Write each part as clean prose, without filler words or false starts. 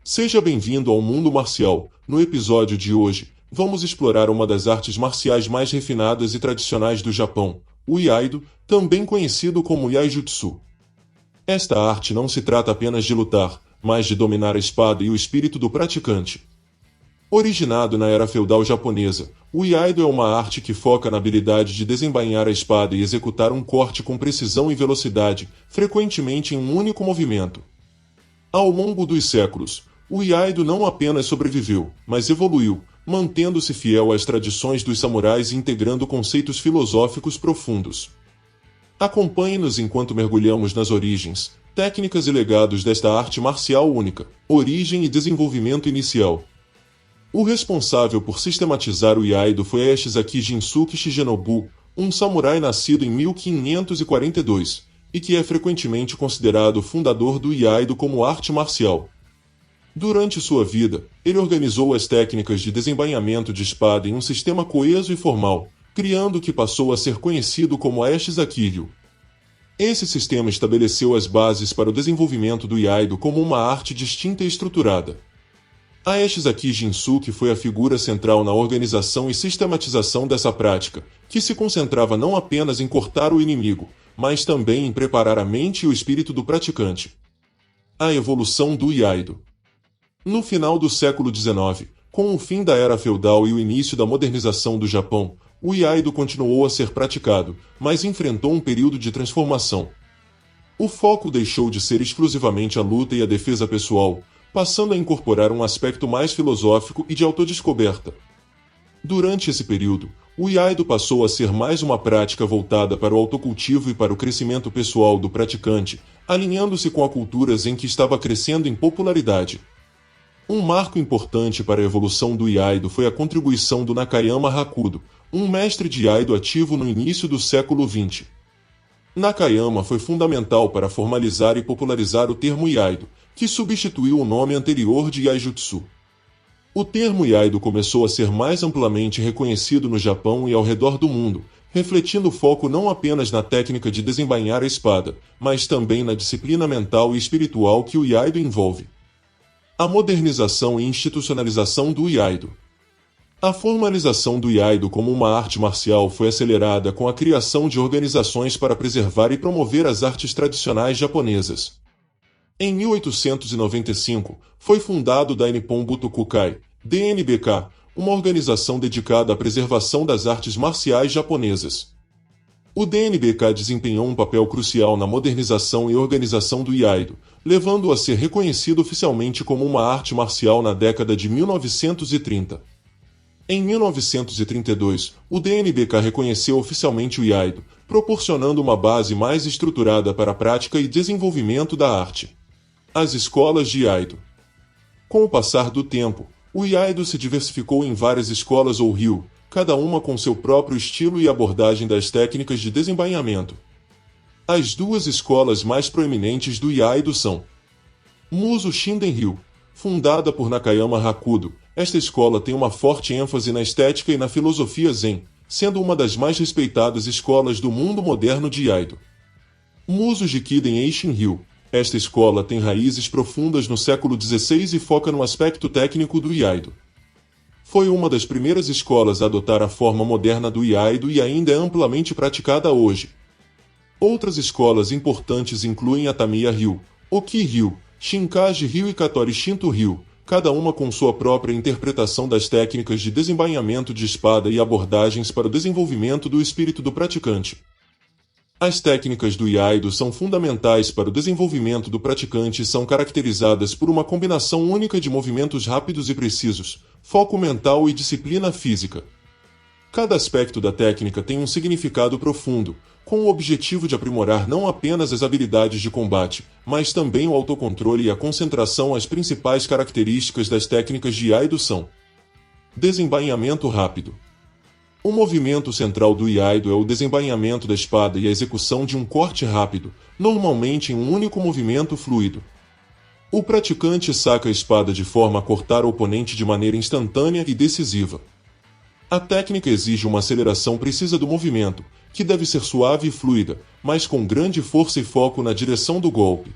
Seja bem-vindo ao mundo marcial. No episódio de hoje, vamos explorar uma das artes marciais mais refinadas e tradicionais do Japão, o Iaido, também conhecido como Iaijutsu. Esta arte não se trata apenas de lutar, mas de dominar a espada e o espírito do praticante. Originado na era feudal japonesa, o Iaido é uma arte que foca na habilidade de desembainhar a espada e executar um corte com precisão e velocidade, frequentemente em um único movimento. Ao longo dos séculos, o Iaido não apenas sobreviveu, mas evoluiu, mantendo-se fiel às tradições dos samurais e integrando conceitos filosóficos profundos. Acompanhe-nos enquanto mergulhamos nas origens, técnicas e legados desta arte marcial única, origem e desenvolvimento inicial. O responsável por sistematizar o Iaido foi Ashizaki Jinsuke Shigenobu, um samurai nascido em 1542, e que é frequentemente considerado o fundador do Iaido como arte marcial. Durante sua vida, ele organizou as técnicas de desembainhamento de espada em um sistema coeso e formal, criando o que passou a ser conhecido como Ashizaki-ryu. Esse sistema estabeleceu as bases para o desenvolvimento do Iaido como uma arte distinta e estruturada. A Ashizaki Jinsuke foi a figura central na organização e sistematização dessa prática, que se concentrava não apenas em cortar o inimigo, mas também em preparar a mente e o espírito do praticante. A evolução do Iaido. No final do século XIX, com o fim da era feudal e o início da modernização do Japão, o Iaido continuou a ser praticado, mas enfrentou um período de transformação. O foco deixou de ser exclusivamente a luta e a defesa pessoal, passando a incorporar um aspecto mais filosófico e de autodescoberta. Durante esse período, o Iaido passou a ser mais uma prática voltada para o autocultivo e para o crescimento pessoal do praticante, alinhando-se com as culturas em que estava crescendo em popularidade. Um marco importante para a evolução do Iaido foi a contribuição do Nakayama Hakudo, um mestre de Iaido ativo no início do século XX. Nakayama foi fundamental para formalizar e popularizar o termo Iaido, que substituiu o nome anterior de Iaijutsu. O termo Iaido começou a ser mais amplamente reconhecido no Japão e ao redor do mundo, refletindo o foco não apenas na técnica de desembainhar a espada, mas também na disciplina mental e espiritual que o Iaido envolve. A modernização e institucionalização do Iaido. A formalização do Iaido como uma arte marcial foi acelerada com a criação de organizações para preservar e promover as artes tradicionais japonesas. Em 1895, foi fundado o Dainippon Butokukai, DNBK, uma organização dedicada à preservação das artes marciais japonesas. O DNBK desempenhou um papel crucial na modernização e organização do Iaido, levando-o a ser reconhecido oficialmente como uma arte marcial na década de 1930. Em 1932, o DNBK reconheceu oficialmente o Iaido, proporcionando uma base mais estruturada para a prática e desenvolvimento da arte. As escolas de Iaido. Com o passar do tempo, o Iaido se diversificou em várias escolas ou ryu, cada uma com seu próprio estilo e abordagem das técnicas de desembainhamento. As duas escolas mais proeminentes do Iaido são Muso Shinden-ryu, fundada por Nakayama Hakudo. Esta escola tem uma forte ênfase na estética e na filosofia Zen, sendo uma das mais respeitadas escolas do mundo moderno de Iaido. Muso Jikiden Eishin-ryu. Esta escola tem raízes profundas no século XVI e foca no aspecto técnico do Iaido. Foi uma das primeiras escolas a adotar a forma moderna do Iaido e ainda é amplamente praticada hoje. Outras escolas importantes incluem a Tamiya-ryu, Oki-ryu, Shinkaji-ryu e Katori Shinto-ryu, cada uma com sua própria interpretação das técnicas de desembainhamento de espada e abordagens para o desenvolvimento do espírito do praticante. As técnicas do Iaido são fundamentais para o desenvolvimento do praticante e são caracterizadas por uma combinação única de movimentos rápidos e precisos, foco mental e disciplina física. Cada aspecto da técnica tem um significado profundo, com o objetivo de aprimorar não apenas as habilidades de combate, mas também o autocontrole e a concentração. As principais características das técnicas de Iaido são: desembainhamento rápido. O movimento central do Iaido é o desembainhamento da espada e a execução de um corte rápido, normalmente em um único movimento fluido. O praticante saca a espada de forma a cortar o oponente de maneira instantânea e decisiva. A técnica exige uma aceleração precisa do movimento, que deve ser suave e fluida, mas com grande força e foco na direção do golpe.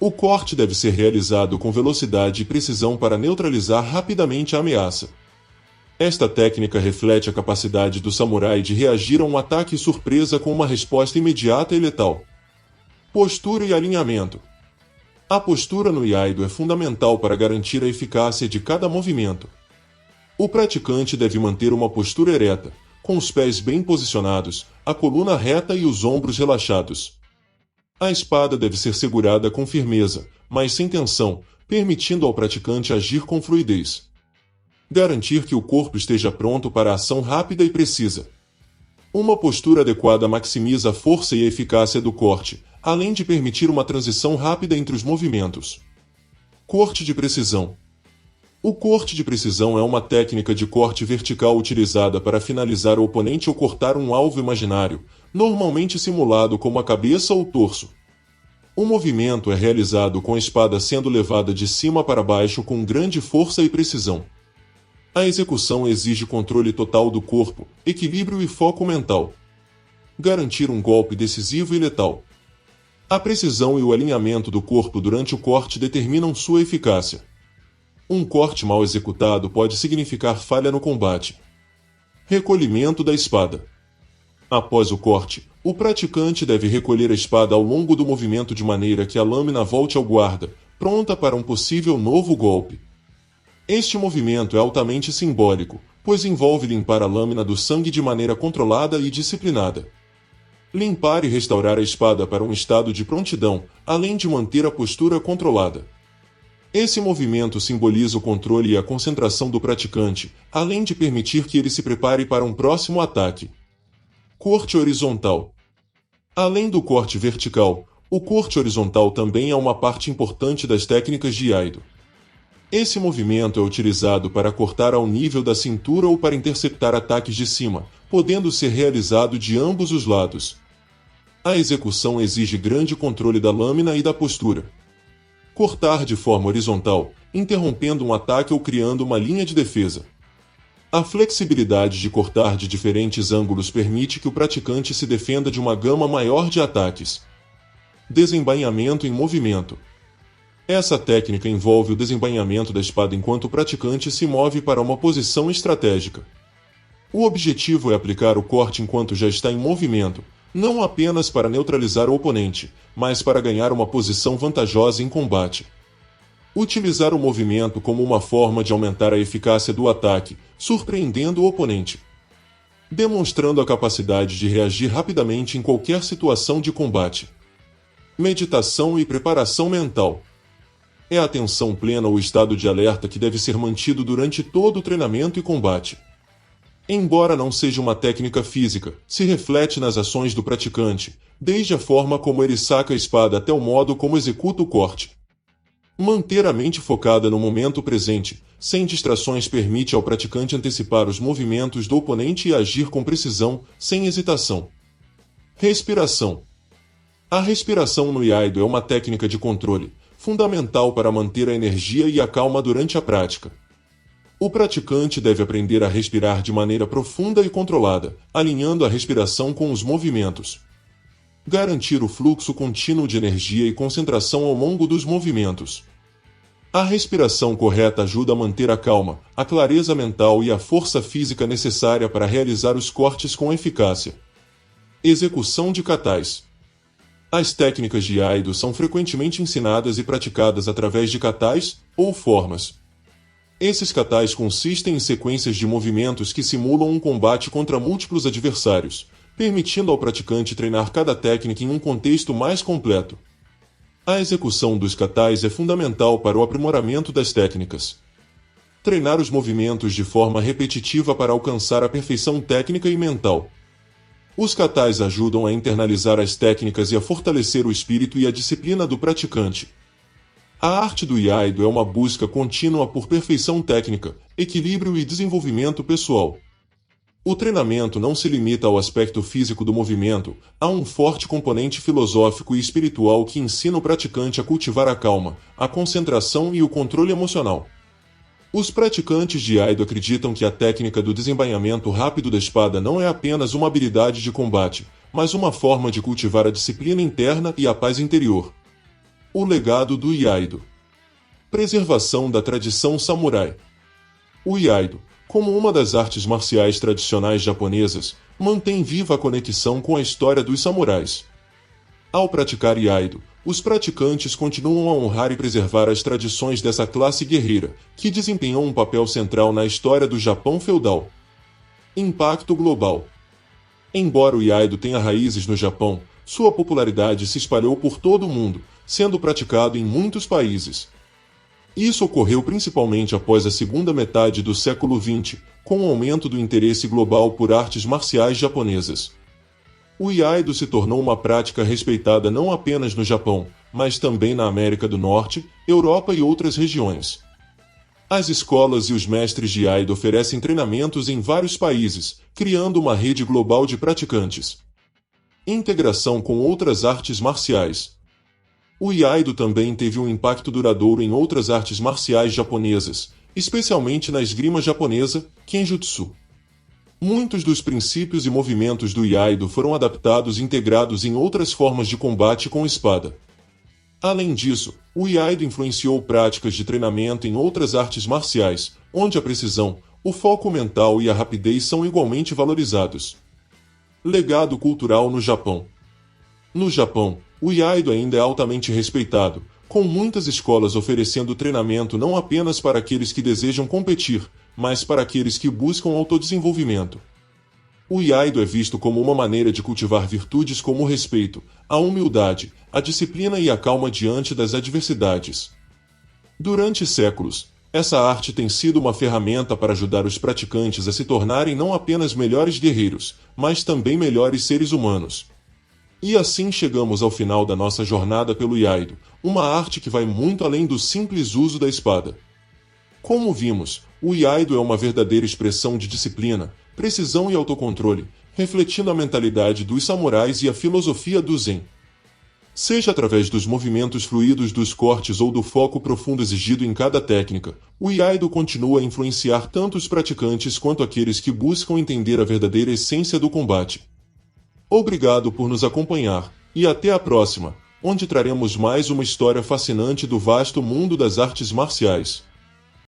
O corte deve ser realizado com velocidade e precisão para neutralizar rapidamente a ameaça. Esta técnica reflete a capacidade do samurai de reagir a um ataque surpresa com uma resposta imediata e letal. Postura e alinhamento. A postura no iaido é fundamental para garantir a eficácia de cada movimento. O praticante deve manter uma postura ereta, com os pés bem posicionados, a coluna reta e os ombros relaxados. A espada deve ser segurada com firmeza, mas sem tensão, permitindo ao praticante agir com fluidez. Garantir que o corpo esteja pronto para a ação rápida e precisa. Uma postura adequada maximiza a força e a eficácia do corte, além de permitir uma transição rápida entre os movimentos. Corte de precisão. O corte de precisão é uma técnica de corte vertical utilizada para finalizar o oponente ou cortar um alvo imaginário, normalmente simulado como a cabeça ou o torso. O movimento é realizado com a espada sendo levada de cima para baixo com grande força e precisão. A execução exige controle total do corpo, equilíbrio e foco mental. Garantir um golpe decisivo e letal. A precisão e o alinhamento do corpo durante o corte determinam sua eficácia. Um corte mal executado pode significar falha no combate. Recolhimento da espada. Após o corte, o praticante deve recolher a espada ao longo do movimento de maneira que a lâmina volte ao guarda, pronta para um possível novo golpe. Este movimento é altamente simbólico, pois envolve limpar a lâmina do sangue de maneira controlada e disciplinada. Limpar e restaurar a espada para um estado de prontidão, além de manter a postura controlada. Esse movimento simboliza o controle e a concentração do praticante, além de permitir que ele se prepare para um próximo ataque. Corte horizontal. Além do corte vertical, o corte horizontal também é uma parte importante das técnicas de iaido. Esse movimento é utilizado para cortar ao nível da cintura ou para interceptar ataques de cima, podendo ser realizado de ambos os lados. A execução exige grande controle da lâmina e da postura. Cortar de forma horizontal, interrompendo um ataque ou criando uma linha de defesa. A flexibilidade de cortar de diferentes ângulos permite que o praticante se defenda de uma gama maior de ataques. Desembainhamento em movimento. Essa técnica envolve o desembainhamento da espada enquanto o praticante se move para uma posição estratégica. O objetivo é aplicar o corte enquanto já está em movimento, não apenas para neutralizar o oponente, mas para ganhar uma posição vantajosa em combate. Utilizar o movimento como uma forma de aumentar a eficácia do ataque, surpreendendo o oponente. Demonstrando a capacidade de reagir rapidamente em qualquer situação de combate. Meditação e preparação mental. É a atenção plena ou estado de alerta que deve ser mantido durante todo o treinamento e combate. Embora não seja uma técnica física, se reflete nas ações do praticante, desde a forma como ele saca a espada até o modo como executa o corte. Manter a mente focada no momento presente, sem distrações, permite ao praticante antecipar os movimentos do oponente e agir com precisão, sem hesitação. Respiração. A respiração no iaido é uma técnica de controle, fundamental para manter a energia e a calma durante a prática. O praticante deve aprender a respirar de maneira profunda e controlada, alinhando a respiração com os movimentos. Garantir o fluxo contínuo de energia e concentração ao longo dos movimentos. A respiração correta ajuda a manter a calma, a clareza mental e a força física necessária para realizar os cortes com eficácia. Execução de katais. As técnicas de iaido são frequentemente ensinadas e praticadas através de katais, ou formas. Esses katais consistem em sequências de movimentos que simulam um combate contra múltiplos adversários, permitindo ao praticante treinar cada técnica em um contexto mais completo. A execução dos katais é fundamental para o aprimoramento das técnicas. Treinar os movimentos de forma repetitiva para alcançar a perfeição técnica e mental. Os katais ajudam a internalizar as técnicas e a fortalecer o espírito e a disciplina do praticante. A arte do iaido é uma busca contínua por perfeição técnica, equilíbrio e desenvolvimento pessoal. O treinamento não se limita ao aspecto físico do movimento, há um forte componente filosófico e espiritual que ensina o praticante a cultivar a calma, a concentração e o controle emocional. Os praticantes de iaido acreditam que a técnica do desembainhamento rápido da espada não é apenas uma habilidade de combate, mas uma forma de cultivar a disciplina interna e a paz interior. O legado do Iaido. Preservação da tradição samurai. O Iaido, como uma das artes marciais tradicionais japonesas, mantém viva a conexão com a história dos samurais. Ao praticar Iaido, os praticantes continuam a honrar e preservar as tradições dessa classe guerreira, que desempenhou um papel central na história do Japão feudal. Impacto global. Embora o Iaido tenha raízes no Japão, sua popularidade se espalhou por todo o mundo, sendo praticado em muitos países. Isso ocorreu principalmente após a segunda metade do século XX, com o aumento do interesse global por artes marciais japonesas. O Iaido se tornou uma prática respeitada não apenas no Japão, mas também na América do Norte, Europa e outras regiões. As escolas e os mestres de Iaido oferecem treinamentos em vários países, criando uma rede global de praticantes. Integração com outras artes marciais. O Iaido também teve um impacto duradouro em outras artes marciais japonesas, especialmente na esgrima japonesa, Kenjutsu. Muitos dos princípios e movimentos do Iaido foram adaptados e integrados em outras formas de combate com espada. Além disso, o Iaido influenciou práticas de treinamento em outras artes marciais, onde a precisão, o foco mental e a rapidez são igualmente valorizados. Legado cultural no Japão. No Japão, o Iaido ainda é altamente respeitado, com muitas escolas oferecendo treinamento não apenas para aqueles que desejam competir, mas para aqueles que buscam autodesenvolvimento. O Iaido é visto como uma maneira de cultivar virtudes como o respeito, a humildade, a disciplina e a calma diante das adversidades. Durante séculos, essa arte tem sido uma ferramenta para ajudar os praticantes a se tornarem não apenas melhores guerreiros, mas também melhores seres humanos. E assim chegamos ao final da nossa jornada pelo Iaido, uma arte que vai muito além do simples uso da espada. Como vimos, o Iaido é uma verdadeira expressão de disciplina, precisão e autocontrole, refletindo a mentalidade dos samurais e a filosofia do Zen. Seja através dos movimentos fluidos dos cortes ou do foco profundo exigido em cada técnica, o Iaido continua a influenciar tanto os praticantes quanto aqueles que buscam entender a verdadeira essência do combate. Obrigado por nos acompanhar, e até a próxima, onde traremos mais uma história fascinante do vasto mundo das artes marciais.